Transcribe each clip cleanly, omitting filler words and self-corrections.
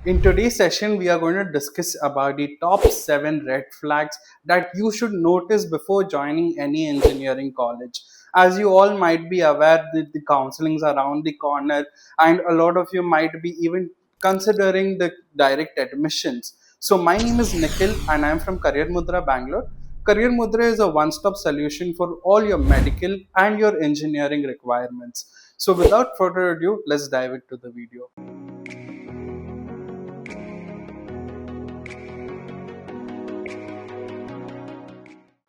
In today's session, we are going to discuss about the top 7 red flags that you should notice before joining any engineering college. As you all might be aware that the counselings are around the corner, and a lot of you might be even considering the direct admissions. So my name is Nikhil and I am from Careermudhra, Bangalore. Careermudhra is a one-stop solution for all your medical and your engineering requirements. So without further ado, let's dive into the video.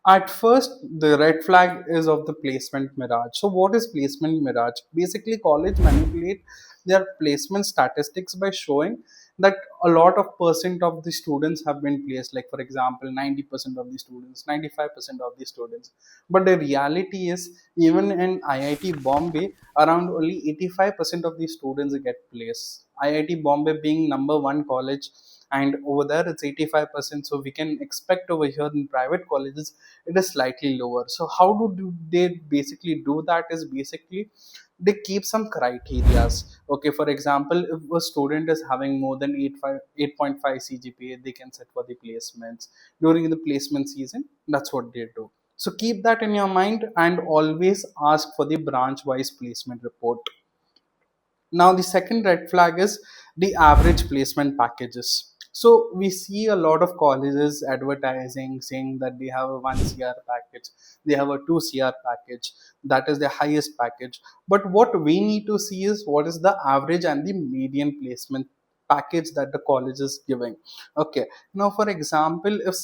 At first, the red flag is of the placement mirage. So, what is placement mirage? Basically, college manipulate their placement statistics by showing that a lot of percent of the students have been placed. Like, for example, 90% of the students, 95% of the students. But the reality is, even in IIT Bombay, around only 85% of the students get placed. IIT Bombay being number one college, and over there it's 85%, so we can expect over here in private colleges it is slightly lower. So how they basically do that is basically they keep some criterias. Okay, for example, if a student is having more than 8.5 CGPA, they can set for the placements during the placement season. That's what they do. So keep that in your mind and always ask for the branch wise placement report. Now, the second red flag is the average placement packages. So, we see a lot of colleges advertising saying that they have a 1 CR package, they have a 2 CR package, that is the highest package. But what we need to see is what is the average and the median placement package that the college is giving. Okay, now for example, if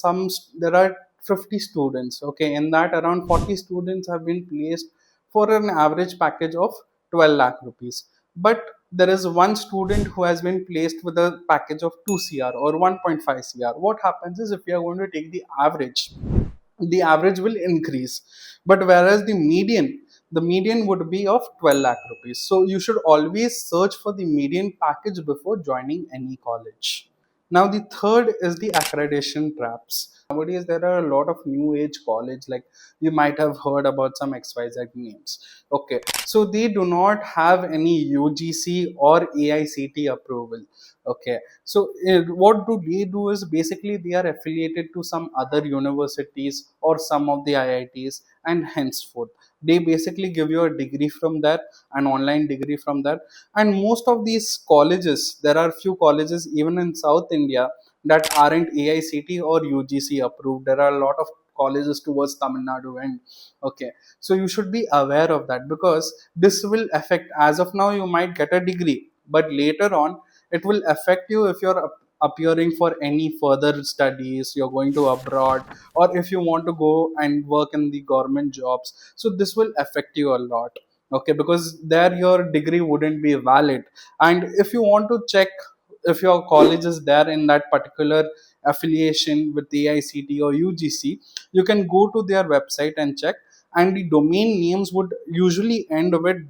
there are 50 students, okay, in that around 40 students have been placed for an average package of 12 lakh rupees, but there is one student who has been placed with a package of 2 cr or 1.5 cr. What happens is if we are going to take the average will increase, but whereas the median would be of 12 lakh rupees. So you should always search for the median package before joining any college. Now the third is the accreditation traps. Nowadays there are a lot of new age college, like you might have heard about some XYZ names. Okay, so they do not have any UGC or AICT approval. Okay, so what do they do is basically they are affiliated to some other universities or some of the IITs, and henceforth they basically give you a degree from there, an online degree from there. And most of these colleges, there are few colleges even in South India that aren't AICT or UGC approved. There are a lot of colleges towards Tamil Nadu, and okay, so you should be aware of that because this will affect. As of now you might get a degree, but later on it will affect you if you're appearing for any further studies, you're going to abroad, or if you want to go and work in the government jobs. So this will affect you a lot. Okay, because there your degree wouldn't be valid. And if you want to check if your college is there in that particular affiliation with AICT or UGC, you can go to their website and check, and the domain names would usually end with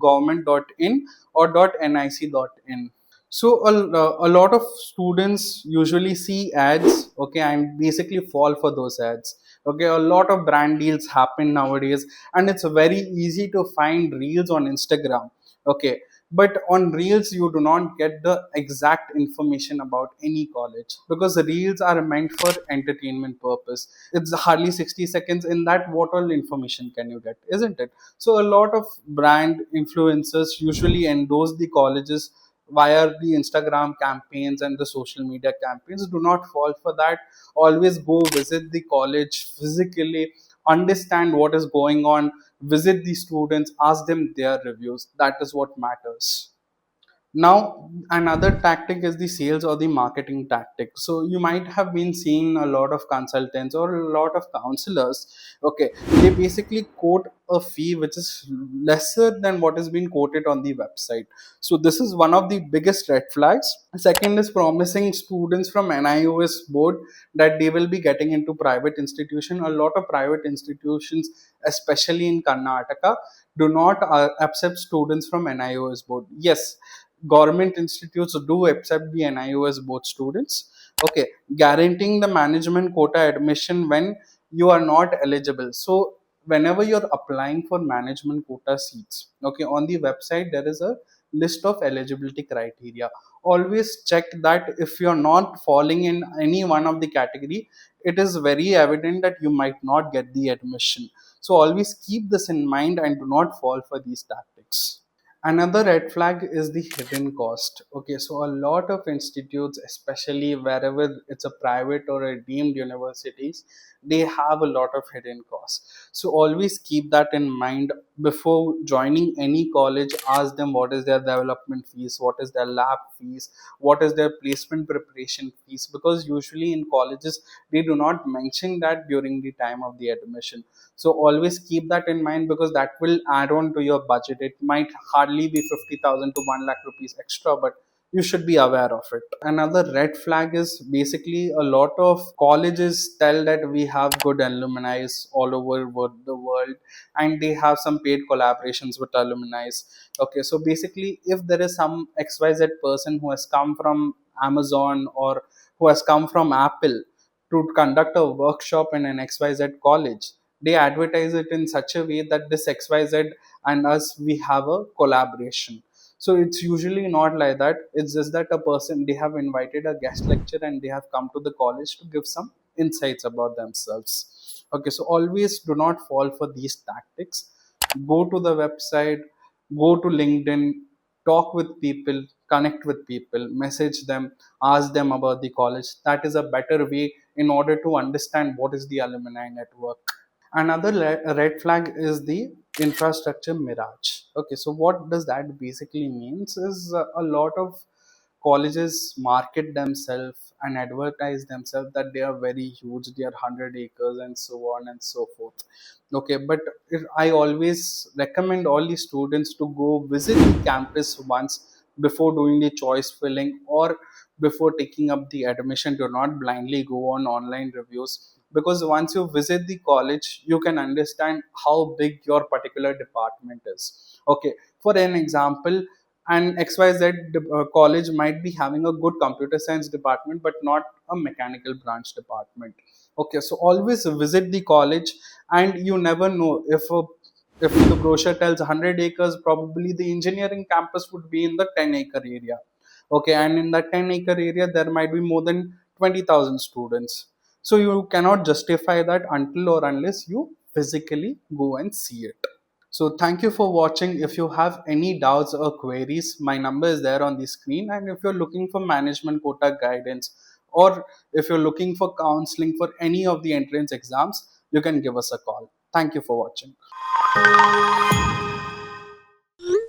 .government.in or .nic.in. So a lot of students usually see ads, okay, and basically fall for those ads. Okay, a lot of brand deals happen nowadays, and it's very easy to find reels on Instagram. Okay, but on reels you do not get the exact information about any college because the reels are meant for entertainment purpose. It's hardly 60 seconds. In that, what all information can you get, isn't it? So a lot of brand influencers usually endorse the colleges via the Instagram campaigns and the social media campaigns. Do not fall for that. Always go visit the college physically, understand what is going on, visit the students, ask them their reviews. That is what matters. Now, another tactic is the sales or the marketing tactic. So, you might have been seeing a lot of consultants or a lot of counselors. Okay, they basically quote a fee which is lesser than what is being quoted on the website. So, this is one of the biggest red flags. Second is promising students from NIOS board that they will be getting into private institution. A lot of private institutions, especially in Karnataka, do not accept students from NIOS board. Yes, government institutes do accept the NIOS board students. Okay, guaranteeing the management quota admission when you are not eligible. So whenever you're applying for management quota seats, okay, on the website there is a list of eligibility criteria. Always check that if you're not falling in any one of the category, it is very evident that you might not get the admission. So always keep this in mind and do not fall for these tactics. Another red flag is the hidden cost. Okay, so a lot of institutes, especially wherever it's a private or a deemed universities, they have a lot of hidden costs. So always keep that in mind before joining any college. Ask them what is their development fees, what is their lab fees, what is their placement preparation fees, because usually in colleges they do not mention that during the time of the admission. So always keep that in mind because that will add on to your budget. It might hardly be 50,000 to 1 lakh rupees extra, but you should be aware of it. Another red flag is basically a lot of colleges tell that we have good alumni all over the world, and they have some paid collaborations with alumni. Okay, so basically, if there is some XYZ person who has come from Amazon or who has come from Apple to conduct a workshop in an XYZ college, they advertise it in such a way that this XYZ and us, we have a collaboration. So it's usually not like that. It's just that a person, they have invited a guest lecturer and they have come to the college to give some insights about themselves. Okay, so always do not fall for these tactics. Go to the website, go to LinkedIn, talk with people, connect with people, message them, ask them about the college. That is a better way in order to understand what is the alumni network. Another red flag is the infrastructure mirage. Okay, so what does that basically means is a lot of colleges market themselves and advertise themselves that they are very huge, they are 100 acres and so on and so forth. Okay, but I always recommend all the students to go visit the campus once before doing the choice filling or before taking up the admission. Do not blindly go on online reviews, because once you visit the college you can understand how big your particular department is. Okay, for an example, an XYZ college might be having a good computer science department but not a mechanical branch department. Okay, so always visit the college, and you never know if the brochure tells 100 acres, probably the engineering campus would be in the 10-acre area. Okay, and in that 10-acre area there might be more than 20,000 students. So you cannot justify that until or unless you physically go and see it. So thank you for watching. If you have any doubts or queries, my number is there on the screen. And if you're looking for management quota guidance, or if you're looking for counseling for any of the entrance exams, you can give us a call. Thank you for watching.